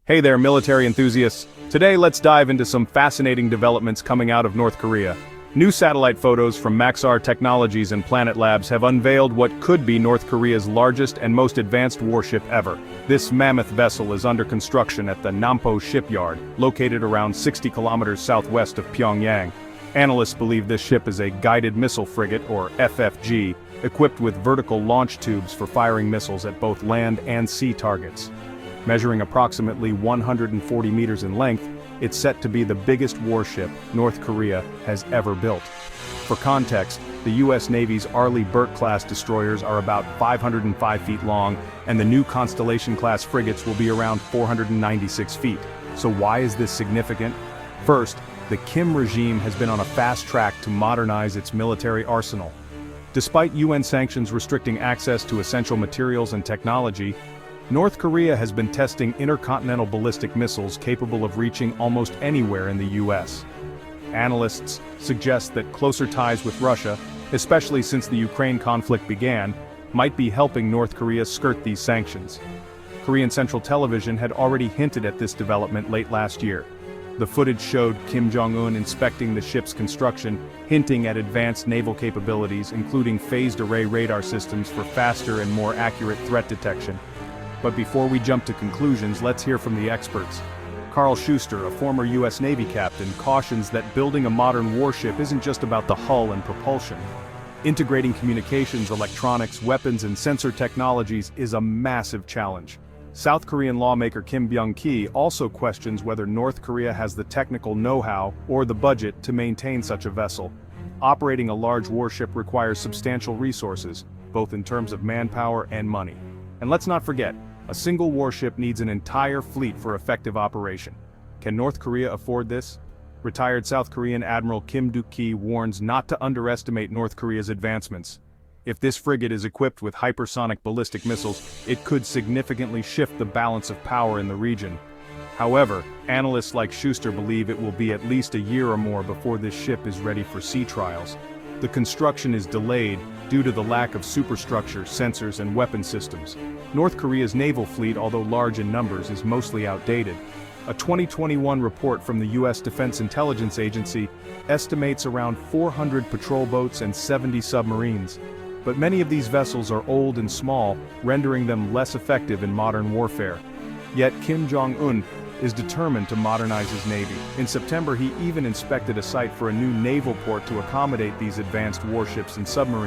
Hey there, military enthusiasts. Today, let's dive into some fascinating developments coming out of North Korea. New satellite photos from Maxar Technologies and Planet Labs have unveiled what could be North Korea's largest and most advanced warship ever. This mammoth vessel is under construction at the Nampo Shipyard, located around 60 kilometers southwest of Pyongyang. Analysts believe this ship is a guided missile frigate, or FFG, equipped with vertical launch tubes for firing missiles at both land and sea targets. Measuring approximately 140 meters in length, it's set to be the biggest warship North Korea has ever built. For context, the U.S. Navy's Arleigh Burke-class destroyers are about 505 feet long, and the new Constellation-class frigates will be around 496 feet. So why is this significant? First, the Kim regime has been on a fast track to modernize its military arsenal. Despite UN sanctions restricting access to essential materials and technology, North Korea has been testing intercontinental ballistic missiles capable of reaching almost anywhere in the U.S. Analysts suggest that closer ties with Russia, especially since the Ukraine conflict began, might be helping North Korea skirt these sanctions. Korean Central Television had already hinted at this development late last year. The footage showed Kim Jong-un inspecting the ship's construction, hinting at advanced naval capabilities, including phased array radar systems for faster and more accurate threat detection. But before we jump to conclusions, let's hear from the experts. Carl Schuster, a former U.S. Navy captain, cautions that building a modern warship isn't just about the hull and propulsion. Integrating communications, electronics, weapons, and sensor technologies is a massive challenge. South Korean lawmaker Kim Byung-ki also questions whether North Korea has the technical know-how or the budget to maintain such a vessel. Operating a large warship requires substantial resources, both in terms of manpower and money. And let's not forget, a single warship needs an entire fleet for effective operation. Can North Korea afford this? Retired South Korean Admiral Kim Duk-ki warns not to underestimate North Korea's advancements. If this frigate is equipped with hypersonic ballistic missiles, it could significantly shift the balance of power in the region. However, analysts like Schuster believe it will be at least a year or more before this ship is ready for sea trials. The construction is delayed due to the lack of superstructure, sensors, and weapon systems. North Korea's naval fleet, although large in numbers, is mostly outdated. A 2021 report from the U.S. Defense Intelligence Agency estimates around 400 patrol boats and 70 submarines. But many of these vessels are old and small, rendering them less effective in modern warfare. Yet Kim Jong-un is determined to modernize his navy. In September, he even inspected a site for a new naval port to accommodate these advanced warships and submarines.